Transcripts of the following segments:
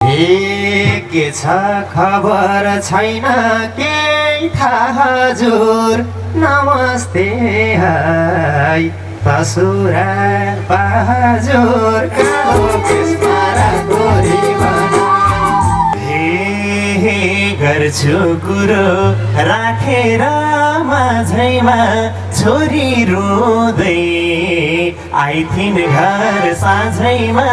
के छ खबर छैन केही थाहा हजुर नमस्ते हाय पसुरा पाजुर गर्छु कुरो राखेर माझैमा छोरी रुँदै आइथिन् घर साझैमा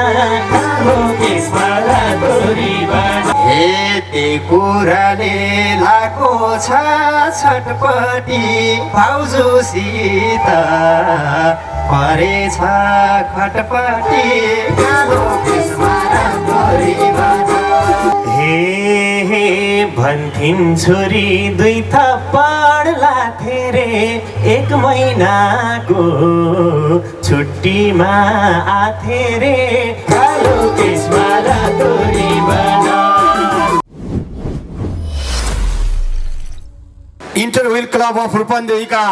यति कुराले लाको छ छटपटी भाउजूसित परेछ खटपटी भन्थिन् छोरी दुई थप्पड लाथे रे 1 महिनाको छुट्टीमा आथे रे कालो केसमा रातोरी बना। इन्टर व्हिल क्लब अफ रूपन्देहीका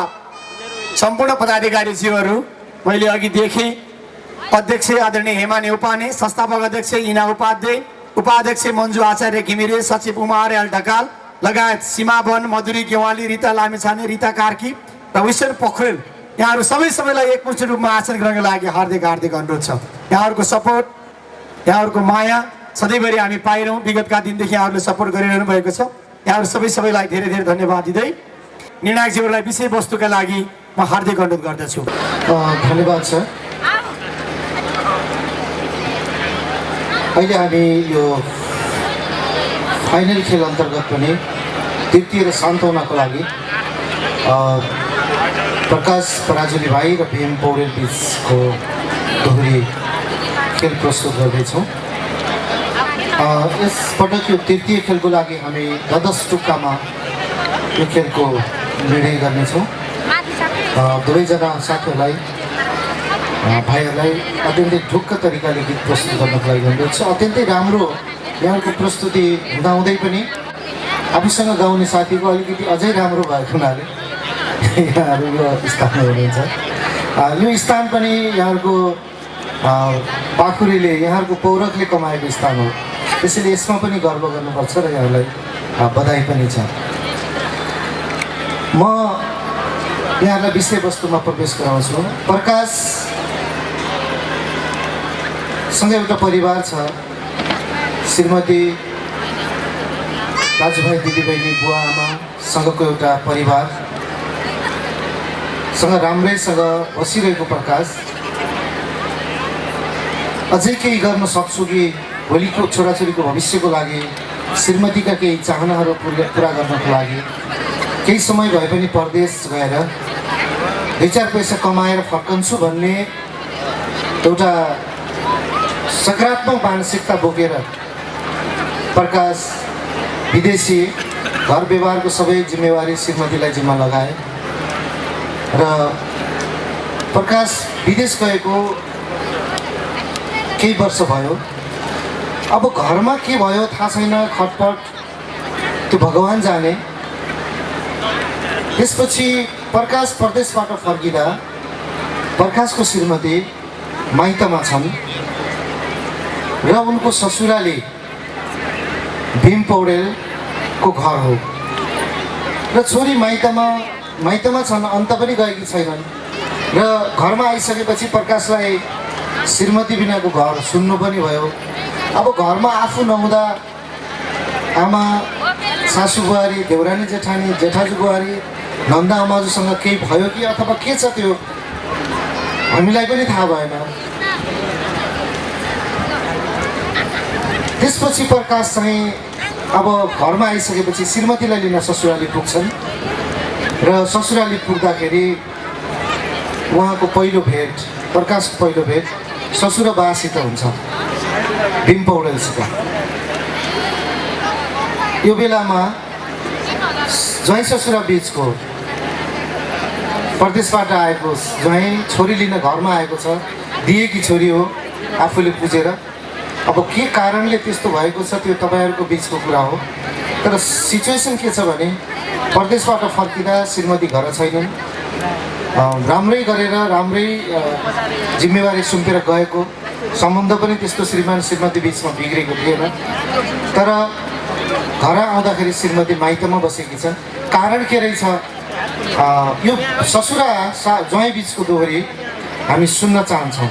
सम्पूर्ण पदाधिकारीज्यूहरू मैले अघि देखेँ। अध्यक्ष आदरणीय हेमा नेउपाने, संस्थापक अध्यक्ष इना उपाध्याय, उपाध्यक्ष मन्जु आचार्य घिमिरे, सचिव उमा अर्याल ढकाल लगायत सीमा वन, मधुरी गेवाली, रिता लामिछाने, रिता कार्की र विश्वर पोखरेल, यहाँहरू सबैलाई एकमुष्ट रूपमा आसन ग्रहणको लागि हार्दिक हार्दिक अनुरोध छ। यहाँहरूको सपोर्ट, यहाँहरूको माया सधैँभरि हामी पाइरहँ। विगतका दिनदेखि यहाँहरूले सपोर्ट गरिरहनु भएको छ। यहाँहरू सबैलाई धेरै धेरै धन्यवाद दिँदै निर्णायकज्यूहरूलाई विषयवस्तुका लागि म हार्दिक अनुरोध गर्दछु। धन्यवाद सर। अहिले हामी यो फाइनल खेल अन्तर्गत पनि तृतीय र सान्त्वनाको लागि प्रकाश पराजुली भाइ र भीम पौडेल बिचको दोहोरी खेल प्रस्तुत गर्दैछौँ। यसपटक यो तृतीय खेलको लागि हामी 10 टुक्कामा यो खेलको निर्णय गर्नेछौँ। दुवैजना साथीहरूलाई भाइहरूलाई अत्यन्तै ढुक्क तरिकाले गीत प्रस्तुत गर्नको लागि अनुरोध छ। अत्यन्तै राम्रो यहाँको प्रस्तुति हुँदाहुँदै पनि आफूसँग गाउने साथीको अलिकति अझै राम्रो भएको हुनाले यहाँहरू यो स्थानमा हुनुहुन्छ। यो स्थान पनि यहाँहरूको पाखुरीले, यहाँहरूको पौरखले कमाएको स्थान हो। त्यसैले यसमा पनि गर्व गर्नुपर्छ र यहाँलाई बधाई पनि छ। म यहाँलाई विषयवस्तुमा प्रवेश गराउँछु। प्रकाशसँग एउटा परिवार छ। श्रीमती, दाजुभाइ, दिदीबहिनी, बुवा आमासँगको एउटा परिवारसँग राम्रैसँग बसिरहेको प्रकाश अझै केही गर्न सक्छु कि भोलिको छोराछोरीको भविष्यको लागि, श्रीमतीका केही चाहनाहरू पुरा गर्नको लागि केही समय भए पनि परदेश गएर 2-4 पैसा कमाएर फर्कन्छु भन्ने एउटा सकारात्मक मानसिकता बोकेर प्रकाश विदेशी घर व्यवहारको सबै जिम्मेवारी श्रीमतीलाई जिम्मा लगाए र प्रकाश विदेश गएको केही वर्ष भयो। अब घरमा के भयो थाहा छैन, खटपट त्यो भगवान जाने। त्यसपछि प्रकाश परदेशबाट फर्किँदा प्रकाशको श्रीमती माइतमा छन् र उनको ससुराली भीम पौडेलको घर हो र छोरी माइतमा छन्, अन्त पनि गएकी छैनन्। र घरमा आइसकेपछि प्रकाशलाई श्रीमती बिनाको घर सुन्नु पनि भयो। अब घरमा आफू नहुँदा आमा, सासु बुहारी, देउरानी जेठानी, जेठाजु बुहारी, नन्दा अमाजुसँग केही भयो कि अथवा के छ त्यो हामीलाई पनि थाहा भएन। त्यसपछि प्रकाश चाहिँ अब घरमा आइसकेपछि श्रीमतीलाई लिन ससुराली पुग्छन् र ससुराली पुग्दाखेरि उहाँको पहिलो भेट, प्रकाशको पहिलो भेट ससुर बासित हुन्छ, भीम पौडेलसित। यो बेलामा ज्वाइँ ससुरा बिचको परदेशबाट आएको ज्वाइँ छोरी लिन घरमा आएको छ, दिएकी छोरी हो आफूले पुजेर। अब के कारणले त्यस्तो भएको छ त्यो तपाईँहरूको बिचको कुरा हो। तर सिचुएसन के छ भने परदेशबाट फर्किँदा श्रीमती घर छैनन्, राम्रै गरेर राम्रै जिम्मेवारी सुम्पेर गएको सम्बन्ध पनि त्यस्तो श्रीमान श्रीमती बिचमा बिग्रेको थिएन। तर घर आउँदाखेरि श्रीमती माइतमा बसेकी छन्। कारण के रहेछ, यो ससुरा ज्वाइँ बिचको दोहोरी हामी सुन्न चाहन्छौँ।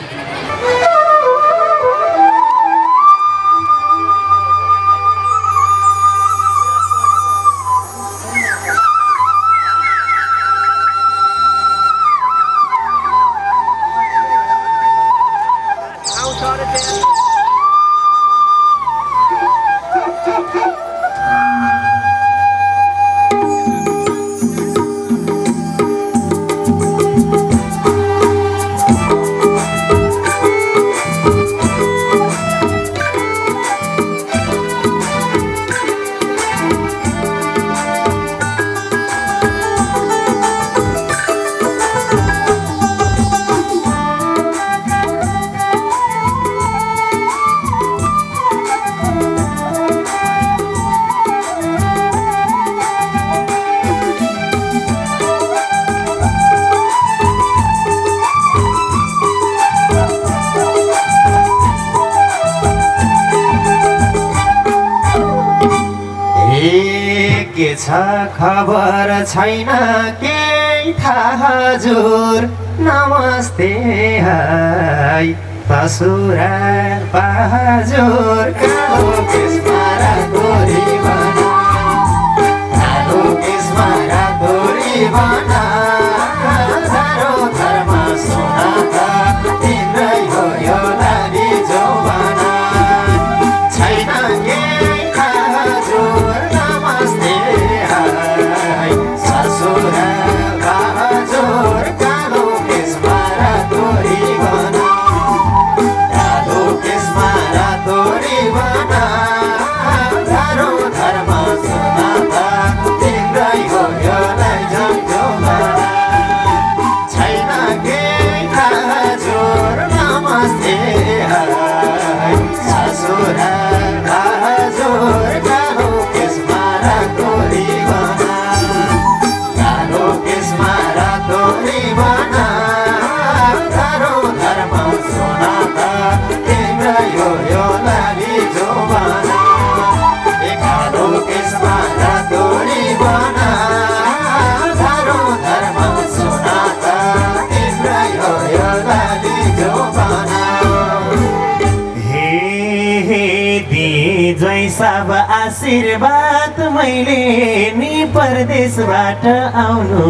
के छ खबर छैन केही थाहा हजुर, नमस्ते है ससुराल बहाजुर। कालो केसमा रातो रिबन, कालो केसमा रातो रिबन, धारो घरमा सोना त तिम्रै हो यो लाली जौवन। छैन केही थाहा हजुर, नमस्ते है ससुराल बहाजुर। कालो केसमा रातो रिबन, कालो केसमा रातो रिबन, धारो घरमा सोना त तिम्रै हो यो लैजाऊ जौवन। छैन केही थाहा हजुर, नमस्ते है ससुराल बहाजुर। कालो केसमा रातो रिबन, कालो केसमा रातो रिबन, धारो घरमा सोना त तिम्रै हो यो लाली जौवन। कालो केसमा रातो रिबन, धारो घरमा सोना त तिम्रै हो यो लाली जौवन। जैसाब आशीर्वाद मैले नि परदेशबाट आउनु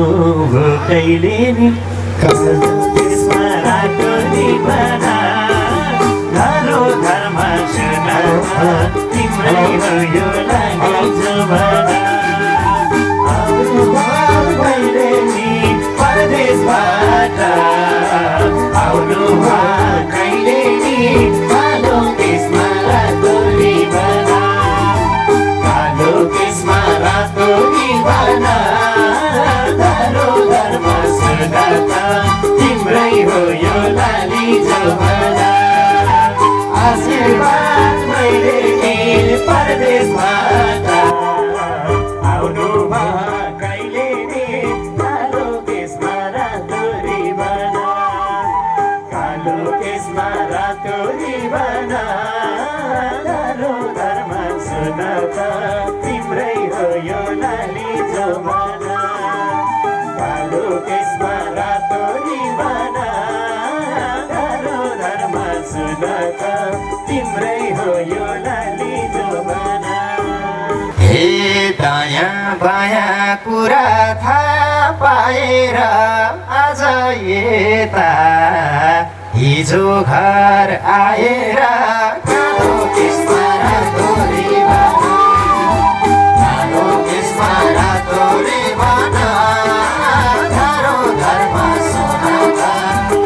भो कहिले नि। त्यसमा रातो रिबन, घरो घरमा सोना तिम्रै हो यो लाली जौवन। मैले नि परदेशबाट आउनु भो कहिले नि। कालो केसमा रातो रिबन, कालो केसमा रातो रिबन, धारो घरमा सोना त तिम्रै हो यो लाली जौवन। आशीर्वाद मैले नि परदेशबाट आउनु भो कहिले नि। कालो केसमा रातो रिबन, कालो केसमा रातो रिबन, धारो घरमा सोना त तिम्रै हो यो लाली जौवन। कालो केसमा रातो रिबन, धारो घरमा सोना त तिम्रै हो यो लाली जौवन। हे दायाँ बायाँ कुरा थाहा पाएर आज यता हिजो घर आएर। कालो केसमा रातो रिबन, कालो केसमा रातो रिबन, धारो घरमा सोना त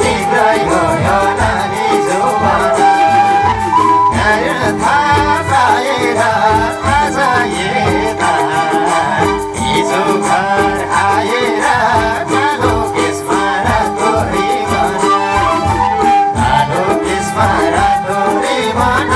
तिम्रै हो यो लाली जौवन। थाहा पाएर आज यता हिजो घर आएर। कालो केसमा रातो रिबन, कालो केसमा रातो रिबन,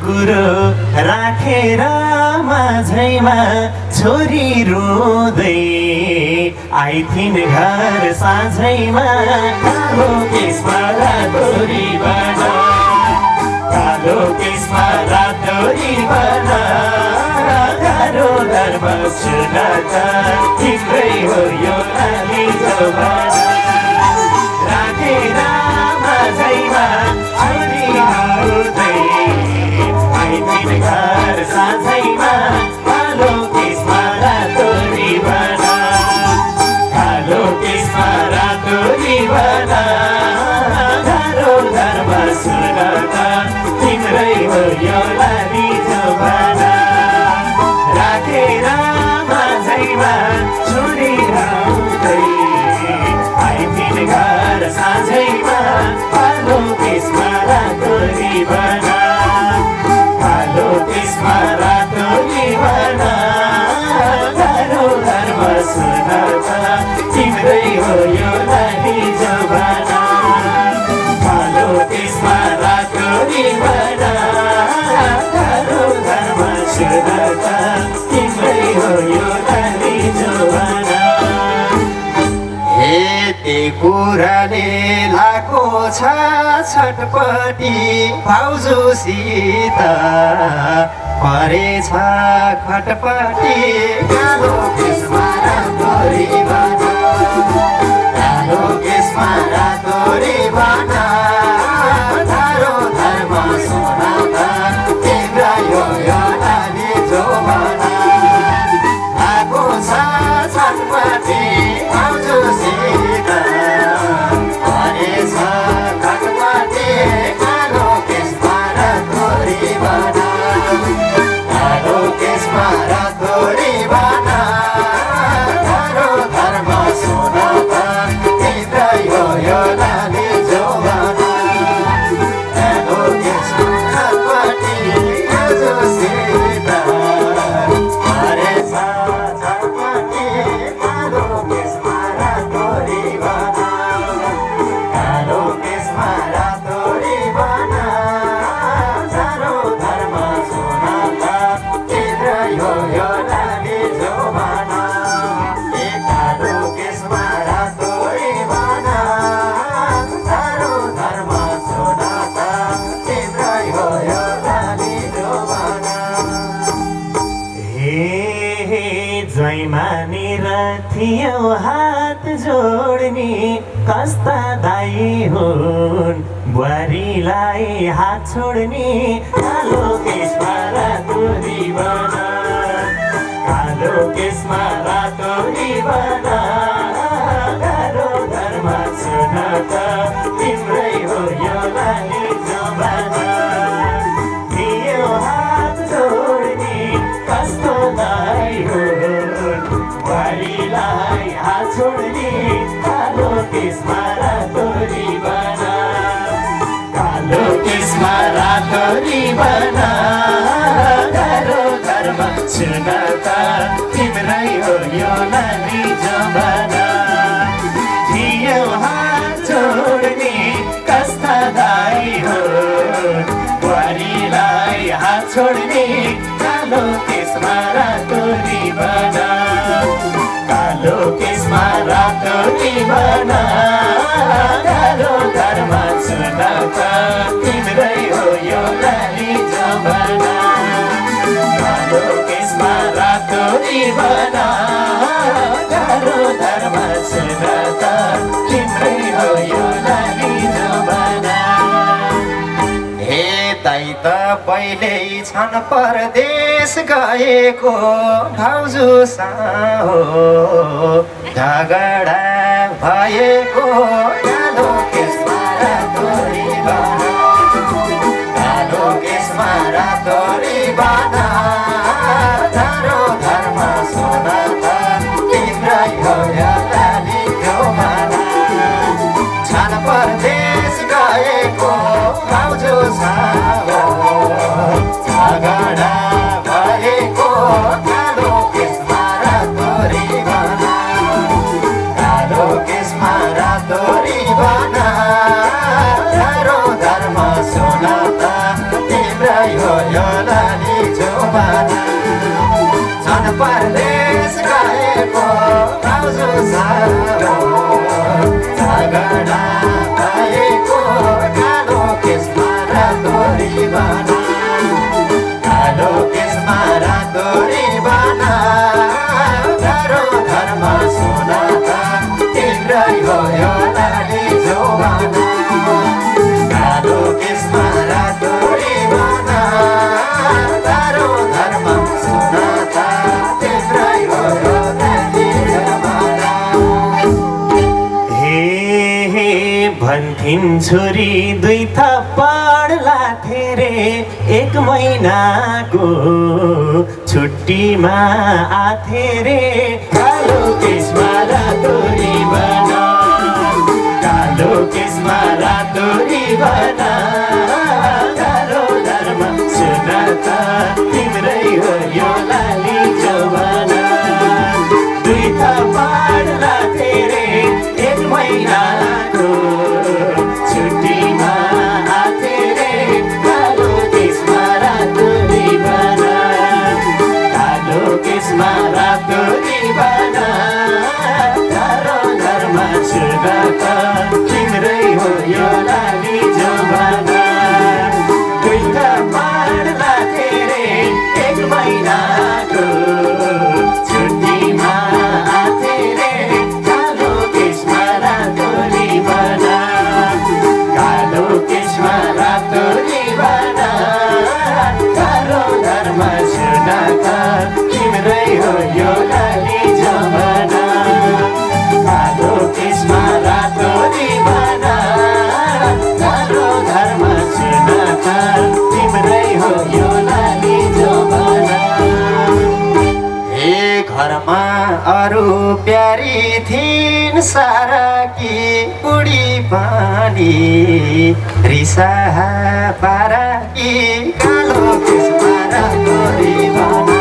कुरो राखेर माझैमा छोरी रुँदै आइथिन् घर साँझैमा कालो केसमा रातोरी बना कालो केसमा रातोरी बना गाह्रो धर्म सुनाता तिम्रै हो यो लाली जमाना राखेर माझैमा छोरी रुँदै आइथिन् घर साँझैमा कालो केसमा रातोरी बना कालो केसमा रातोरी बना गाह्रो धर्म सुनाता तिम्रै हो यो लाली जमाना राखेर माझैमा छोरी रुँदै आइथिन् घर साँझैमा कालो केसमा रातोरी बना कालो केसमा रातोरी बना गाह्रो धर्म सुनाता तिम्रै हो यो लाली जमाना कालो केसमा रातोरी बना गाह्रो धर्म सुनाता तिम्रै हो यो लाली जमाना यति कुराले लाको छ छटपटी भाउजूसित परेछ खटपटी कालो केसमा रातोरी बना कालो केसमा रातोरी बना गाह्रो धर्म सुनाता तिम्रै हो यो लाली जमाना लाको छ छटपटी भाउजूसित परेछ खटपटी कालो केसमा रातोरी बना कालो केसमा रातोरी बना गाह्रो धर्म सुनाता तिम्रै हो यो लाली जमाना कालो केसमा रातोरी भाउजूसित परेछ खटपटी कालो केसमा रातोरी बना कालो केसमा रातोरी बना गाह्रो धर्म सुनाता तिम्रै हो यो लाली जमाना कालो केसमा रातोरी बना गाह्रो धर्म सुनाता तिम्रै हो यो लाली जमाना हे जैमानेर थियो हात जोड्ने कस्ता दाई हुन् बुहारीलाई हात छोड्ने कालो केसमा रातोरी बना कालो केसमा रातोरी बना गाह्रो धर्म सुनाता तिम्रै हो यो लाली जमाना थियो हात जोड्ने कस्तो दाई हुन् बुहारीलाई हात छोड्ने कालो केसमा रातोरी बना कालो केसमा रातोरी बना गाह्रो धर्म सुनाता तिम्रै हो यो लाली जमाना थियो हात जोड्ने कस्ता दाई हुन् बुहारीलाई हात छोड्ने कालो केसमा रातोरी बना कालो केसमा रातोरी बना गाह्रो धर्म सुनाता तिम्रै हो यो लाली जमाना कालो केसमा रातोरी बना गाह्रो धर्म सुनाता तिम्रै हो यो लाली जमाना हे दाइ त पहिल्यै छन् परदेश गएको भाउजूसा हो झगडा भएको कालो केसमा रातोरी बना कालो केसमा रातोरी बना गाह्रो धर्म सुनाता तिम्रै हो यो लाली जमाना छन् परदेश गएको भाउजूसा हो झगडा भएको कालो केसमा रातोरी बना कालो केसमा रातोरी जमाना झन् परदेश गएको भाउजू सारो झगडा भएको कालो केसमा रातोरी बना कालो केसमा रातोरी बना गाह्रो धर्म सुनाता तिम्रै हो यो लाली जवाना कालो केसमा रातोरी बना गाह्रो धर्म सुनाता तिम्रै हो यो लाली जवाना हे भन्थिन् छोरी दुई थप्पड लाथे रे 1 महिनाको छुट्टीमा आथे रे कालो केसमा रातोरी बना कालो केसमा रातोरी बना गाह्रो धर्म सुनाता तिम्रै हो यो लाली जवाना दुई थप्पड लाथे रे 1 महिनाको छुट्टीमा आथे रे कालो केसमा रातोरी बना कालो केसमा रातोरी बना गाह्रो धर्म सुनाता तिम्रै हो यो लाली जवाना दुई थप्पड लाथे रे 1 महिनाको छुट्टीमा आथे रे कालो केसमा रातोरी बना कालो केसमा रातोरी बना गाह्रो धर्म सुनाता तिम्रै हो यो लाली जवाना कालो केसमा रातोरी बना गाह्रो धर्म सुनाता तिम्रै हो यो लाली जवाना हे घरमा अरू प्यारी थिइन् साराकी बुढी पानी रिसा पाराकी कालो केसमा रातोरी बना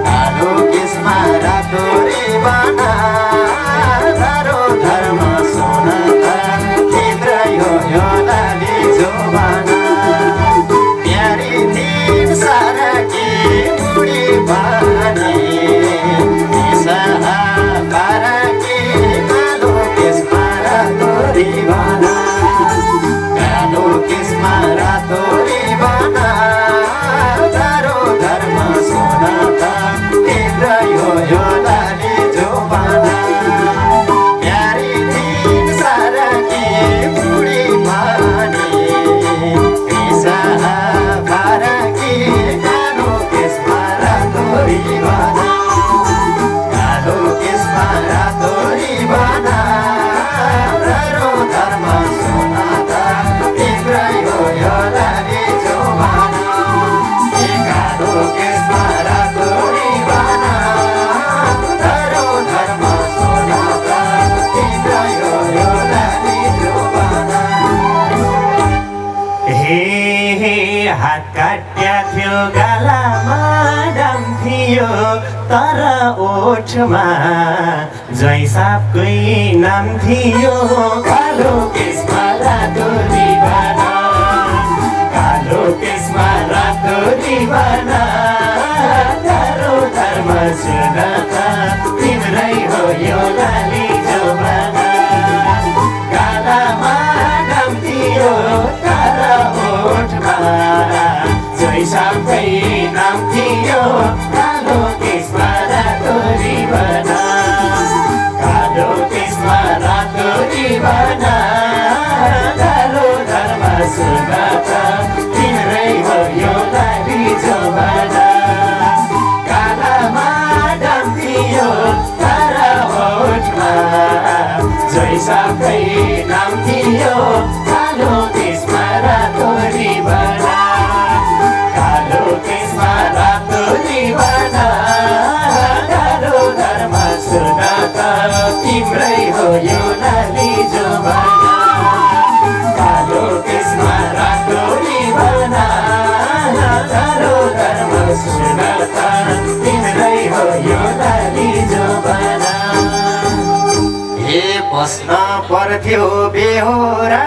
कालो केसमा रातोरी बना गाह्रो धर्म सुनाता तिम्रै हो यो लाली जवाना प्यारी थिइन् साराकी बुढी पानी रिसा पाराकी कालो केसमा रातोरी बना कालो केसमा रातोरी बना गाह्रो धर्म सुनाता तिम्रै हो यो लाली जवाना प्यारी थिइन् साराकी बुढी पानी रिसा पाराकी कालो केसमा रातोरी बना कालो केसमा रातोरी बना गाह्रो धर्म सुनाता तिम्रै हो यो लाली जवाना कालो केसमा रातोरी बना गाह्रो धर्म सुनाता तिम्रै हो यो लाली जवाना हे हात काट्या थियो गालामा डाम थियो तर ओठमा जैसापकै नाम थियो कालो केसमा रातोरी बना कालो केसमा रातोरी बना गाह्रो धर्म सुनाता तिम्रै हो यो लाली जवाना गालामा नाम थियो तर ओठमा जैसापकै नाम थियो कालो केसमा रातोरी बना कालो केसमा रातोरी बना गाह्रो धर्म सुनाता तिम्रै हो यो लाली जवाना कालामा नाम थियो तर ओठमा जैसापकै नाम थियो कालो केसमा रातोरी बना कालो केसमा रातोरी बना गाह्रो धर्म सुनाता तिम्रै हो यो लाली जवाना कालो केसमा रातोरी बना गाह्रो धर्म सुनाता तिम्रै हो यो लाली जवाना हे बस्न पर्थ्यो बेहोरा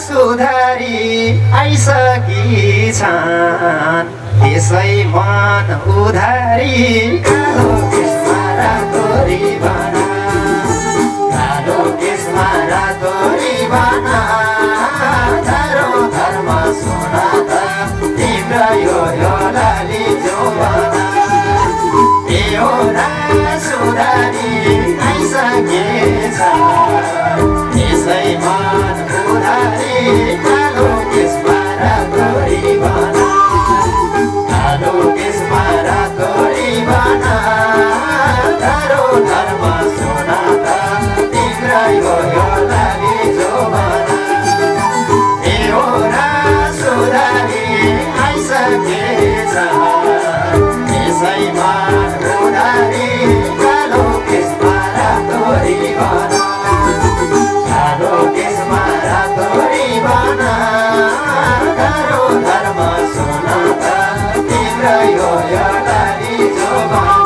सुधारी आइसकी छन् यसै मन उधारी कालो केसमा रातो रिबन कालो केसमा रातो रिबन तारो धर्म सोना त तिम्रो यो लाली जौवन एउटा सुधारी आइसकेछ यसै मन उधारी कालो केसमा रातो रिबन कालो केसमा रातो रिबन तारो धर्म सोना त तिम्रो यो लाली जौवन एउटा सुधारी आइसकेछ यसै मन उधारी कालो केसमा रातो रिबन कालो केसमा रातो रिबन तारो धर्म सोना त तिम्रो यो लाली जौवन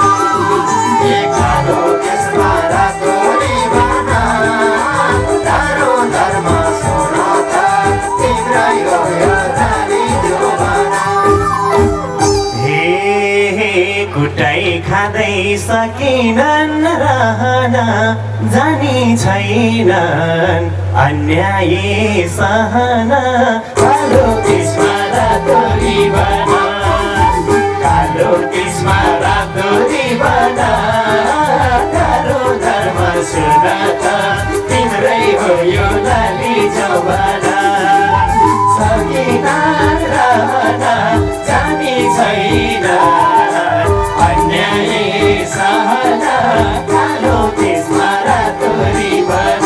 कालो केसमा रातो रिबन तारो धर्म सोना त तिम्रो यो लाली जौवन कुटाइ खाँदै सकिनन् रहन जानी छैनन् अन्याय सहन कालो केसमा रातो रिबन कालो केसमा रातो रिबन तारो धर्म सोना त तिम्रै हो यो लाली जौवन सकिनन् रहन जानी छैन अन्याय सहन कालो केसमा रातो रिबन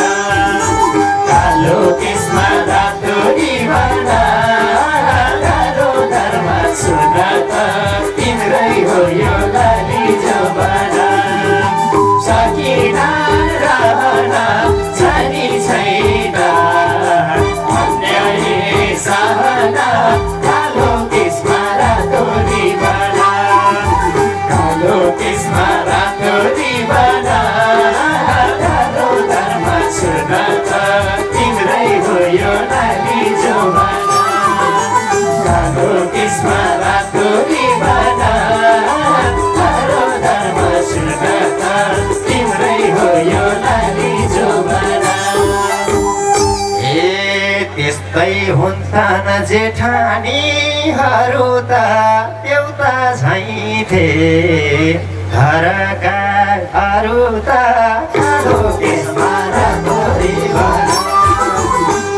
कालो केसमा रातो रिबन कालो धर्म सोना त तिम्रै हो यो लाली जौवन सकिनन् रहन जानी छैन अन्याय सहन कालो केसमा रातो रिबन कालो केसमा रातो रिबन कालो धर्म सोना त तिम्रै हो यो लाली जौवन कालो केसमा रातो रिबन कालो धर्म सोना त तिम्रै हो यो लाली जौवन त्यस्तै हुन्छन् जेठानीहरू त एउटा झैथे घरका अरू त कालो केसमा रातो रिबन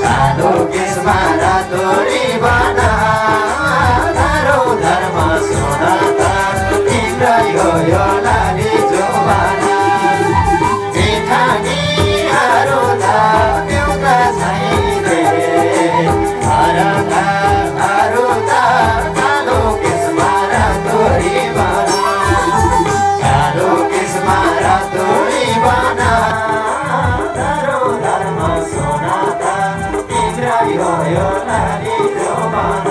कालो केसमा रातो रिबन तारो धर्म सोना त तिम्रै हो यो लाली जौवन जेठानीहरू त एउटा झैथे घरका अरू त कालो केसमा रातो रिबन कालो केसमा रातो रिबन तारो धर्म सोना त तिम्रै हो यो लाली जौवन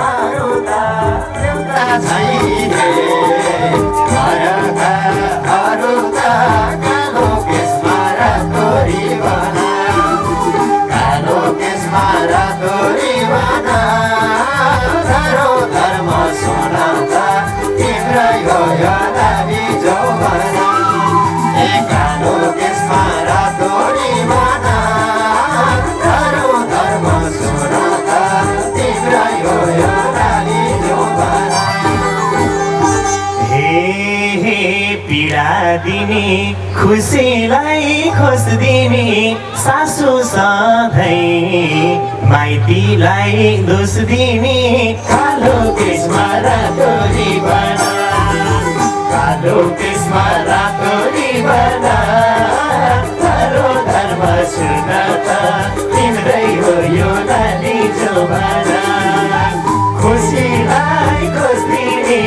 अरू त एउटा छैथे घरका अरू त कालो केसमा रातो रिबन कालो केसमा रातो रिबन तारो धर्म सोना त तिम्रै हो यो लाली जौवन कालो केसमा रातो रिबन तारो धर्म सोना त तिम्रै हो यो लाली जौवन हे पीडा दिने खुसीलाई खोस दिने सासु सधैँ माइतीलाई दोष दिने कालो केसमा रातो रिबन कालो केसमा रातो रिबन तारो धर्म सोना त तिम्रै हो यो लाली जौवन खुसीलाई खोज दिने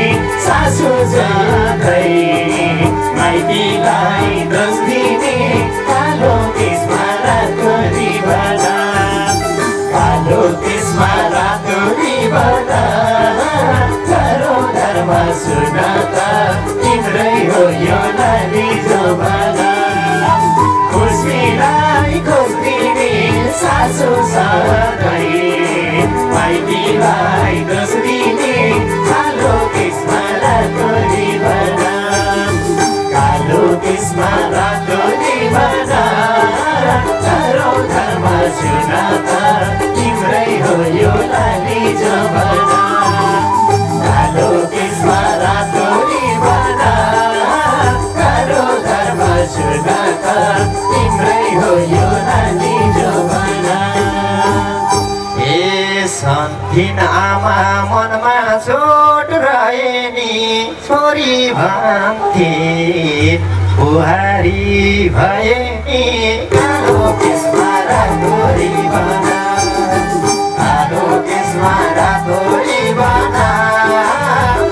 सासु सधैँ माइतीलाई दोष दिने कालो केसमा रातो रिबन कालो केसमा रातो रिबन तारो धर्म सोना त तिम्रै हो यो लाली जौवन खुसीलाई खोज दिने सासु सधैँ माइतीलाई थिइन आमा मनमा चोट रहे नि छोरी भन्थे बुहारी भए नि कालो केसमा रातो रिबन कालो केसमा रातो रिबन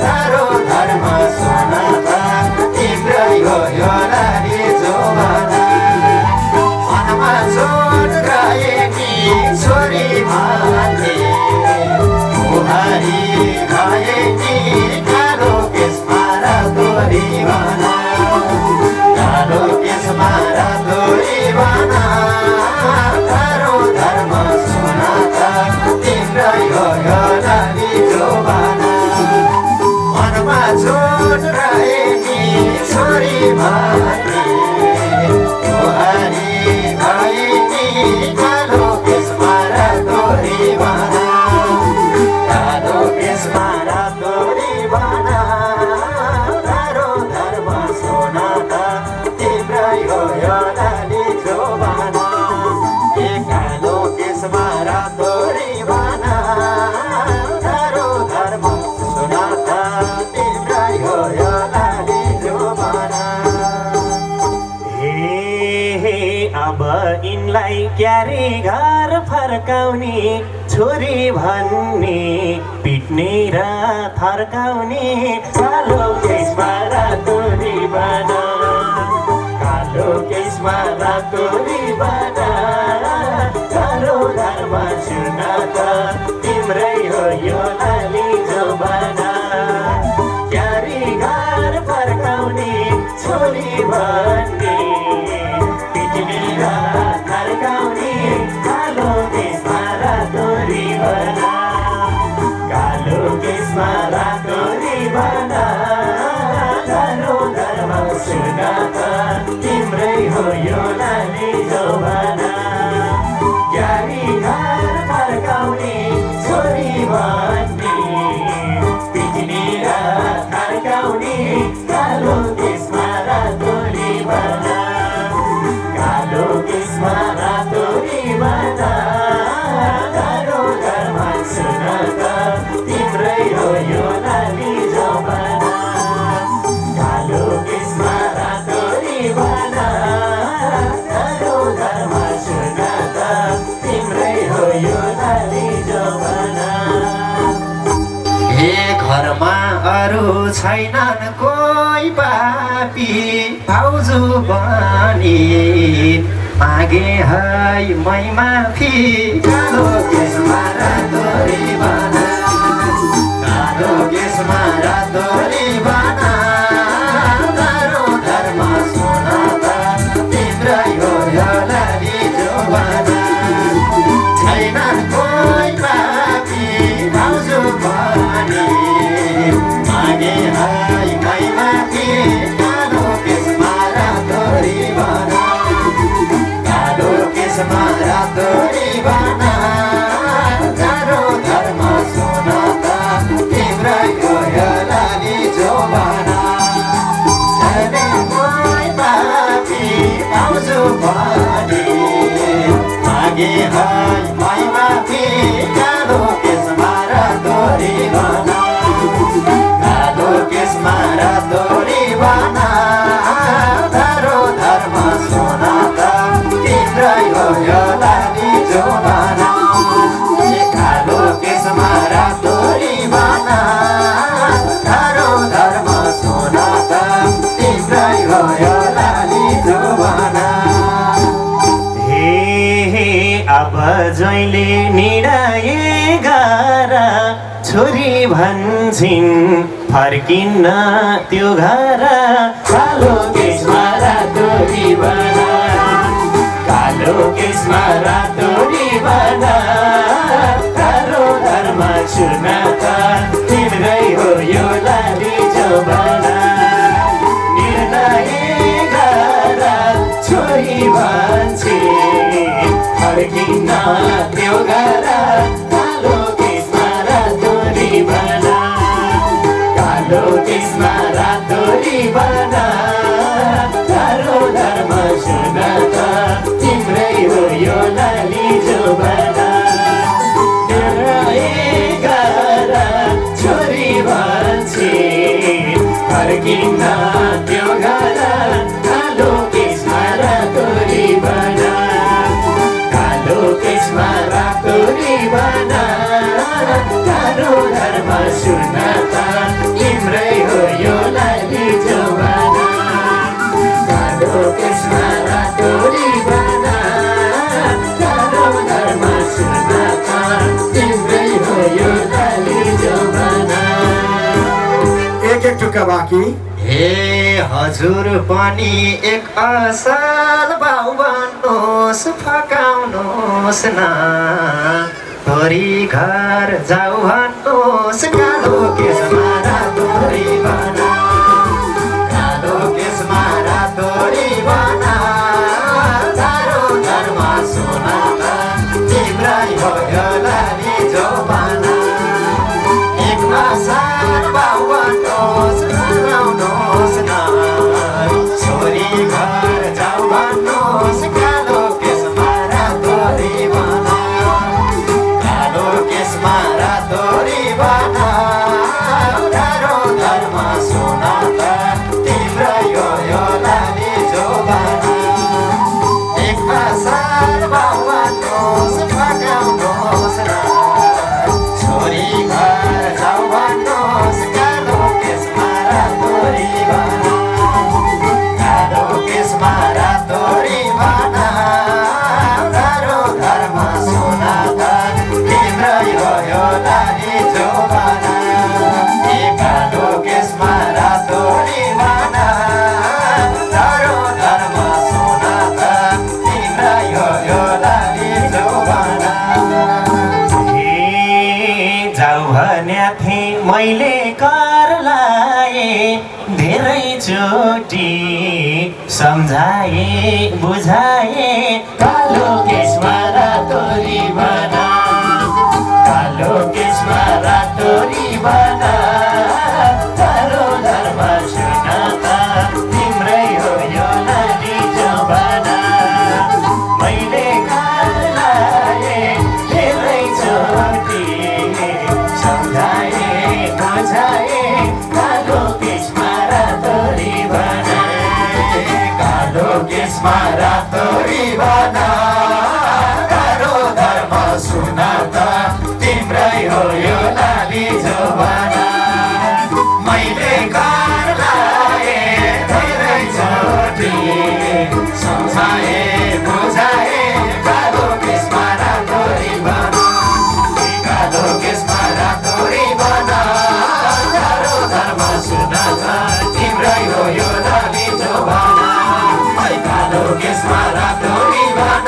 तारो धर्म सोनादा तिम्रै हो यो नारी जोबना मनमा चोट रहे नि छोरी भन्थे बुहारी भए नि कालो केसमा रातो रिबन कालो केसमा रातो रिबन तारो धर्म सोनादा तिम्रै हो यो नारी जोबना मनमा चोट रहे नि छोरी भन्थे बुहारी भए नि कालो केसमा रातो रिबन कालो केसमा रातो रिबन तारो धर्म सोनादा तिम्रै हो यो नानी जोबना ए कालो केसमा रातो रिबन तारो धर्म सोनादा तिम्रै हो यो नानी जोबना हे अब यिनलाई क्यारे घर फर्काउने छोरी भन्ने पिट्ने र थर्काउने कालो केसमा रातो रिबन कालो केसमा रातो रिबन कालो धर्म सुनादा तिम्रै हो यो नानी जोबना क्यारे घर फर्काउने छोरी भन्ने पिट्ने र थर्काउने कालो केसमा रातो रिबन कालो केसमा रातो रिबन कालो धर्म सुनादा तिम्रै हो यो नानी जोबना क्यारी घर फर्काउने छोरी भन्ने पिट्ने र थर्काउने कालो केसमा रातो रिबन कालो केसमा रातो रिबन कालो धर्म सुनादा तिम्रै हो यो नानी जोबना कालो केसमा रातो रिबन कालो धर्म सुनादा तिम्रै हो यो नानी जोबना हे घरमा अरू छैनन् कोही पापी भाउजू बनी मागे है मै माफी कालो केसमा रातो रिबन कालो केसमा रातो रिबन तारो धर्म सोनादा तिम्रै हो यो नानी जोबना छैनन् कोही पापी भाउजू बनी मागे है मै माफी कालो केसमा रातो रिबन कालो केसमा रातो रिबन तारो धर्म सोनादा तिम्रै हो यो नानी जोबना छैनन् कोही पापी भाउजू बनी मागे है मै माफी कालो केसमा रातो रिबन कालो केसमा रातो रिबन तारो धर्म सोनादा तिम्रै हो यो नानी जोबना कालो केसमा रातो रिबन तारो धर्म सोनादा तिम्रै हो यो नानी जोबना हे अब जहिले निडाए घर छोरी भन्छन् फर्किन्न त्यो घर कालो केसमा रातो रिबन कालो केसमा रातो रिबन तारो धर्म सुनादा तिम्रै हो यो नानी जोबना निर्णय गर छोरी भन्छन् फर्किन्न त्यो घर कालो केसमा रातो रिबन कालो केसमा रातो रिबन तारो धर्म सुनादा तिम्रै हो यो नानी जोबना निर्णय फर्किन्न त्यो घर कालो केसमा रातो रिबन कालो केसमा रातो रिबन कालो धर्म सुनता तिम्रै हो यो लाली जवाना कालो केसमा रातो रिबन कालो धर्म सुनता तिम्रै हो यो लाली जवाना। एक एक टुक्का बाँकी। हे हजुर पनि एक असल बाउ भन्नुहोस् फकाउनुहोस् न छोरी घर जाऊ भन्नुहोस् कालो केसमा रातो रिबन कालो केसमा रातो रिबन तारो धर्म सुनाता तिम्रै हो यो लाली जवाना एक असल बाउ भन्नुहोस् फकाउनुहोस् न छोरी घर जाऊ भन्नुहोस् कालो केसमा रातो रिबन कालो केसमा रातो रिबन तारो धर्म सुनाता तिम्रै हो यो लाली जवाना एक असल बाउ भन्नुहोस् फकाउनुहोस् न छोरी घर जाऊ भन्नुहोस् कालो केसमा रातो रिबन कालो केसमा रातो रिबन तारो धर्म सुनाता तिम्रै हो यो लाली जवाना ए कालो केसमा रातो रिबन तारो धर्म सुनाता तिम्रै हो यो लाली जवाना। जाऊ भन्या थिएँ मैले कर लाए धेरैचोटि सम्झाए बुझाए कालो केसमा रातो रिबन कालो केसमा रातो रिबन कालो धर्म सुनता तिम्रै हो यो लाली जवाना मैले घर लाए धेरैचोटि सम्झाए बुझाए कालो केसमा रातो रिबन कालो केसमा रातो रिबन कालो धर्म सुनाता तिम्रै हो यो लाली जवाना मैले घर लाए धेरैचोटि सम्झाए बुझाए कालो केसमा रातो रिबन कालो केसमा रातो रिबन कालो धर्म सुनाता तिम्रै हो यो लाली जवाना कालो केसमा रातो रिबन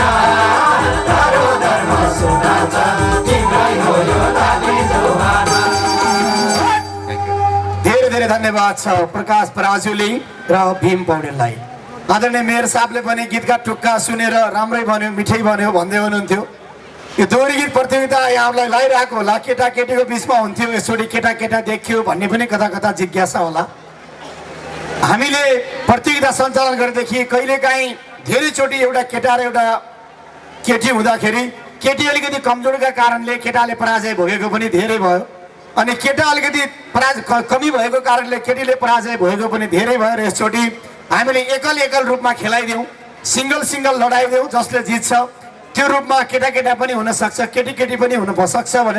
कालो धर्म सुनाता तिम्रै हो यो लाली जवाना। धेरै धेरै धन्यवाद छ प्रकाश पराजुली र भीम पौडेललाई। आदरणीय मेयर साहबले पनि गीतका टुक्का सुनेर राम्रै भन्यो मिठै भन्यो भन्दै हुनुहुन्थ्यो। यो दोहोरी गीत प्रतियोगिता यहाँलाई लगाइरहेको होला केटाकेटीको बिचमा हुन्थ्यो यसोडी केटा देखियो भन्ने पनि कता कता जिज्ञासा होला। हामीले प्रतियोगिता सञ्चालन गरेदेखि कहिलेकाहीँ धेरैचोटि एउटा केटा र एउटा केटी हुँदाखेरि केटी अलिकति कमजोरका कारणले केटाले पराजय भोगेको पनि धेरै भयो अनि केटा अलिकति कमी भएको कारणले केटीले पराजय भोगेको पनि धेरै भयो र यसचोटि हामीले एकल रूपमा खेलाइदिउँ सिङ्गल लडाइदिउँ जसले जित्छ त्यो रूपमा केटा पनि हुन सक्छ केटी पनि हुन सक्छ भनेर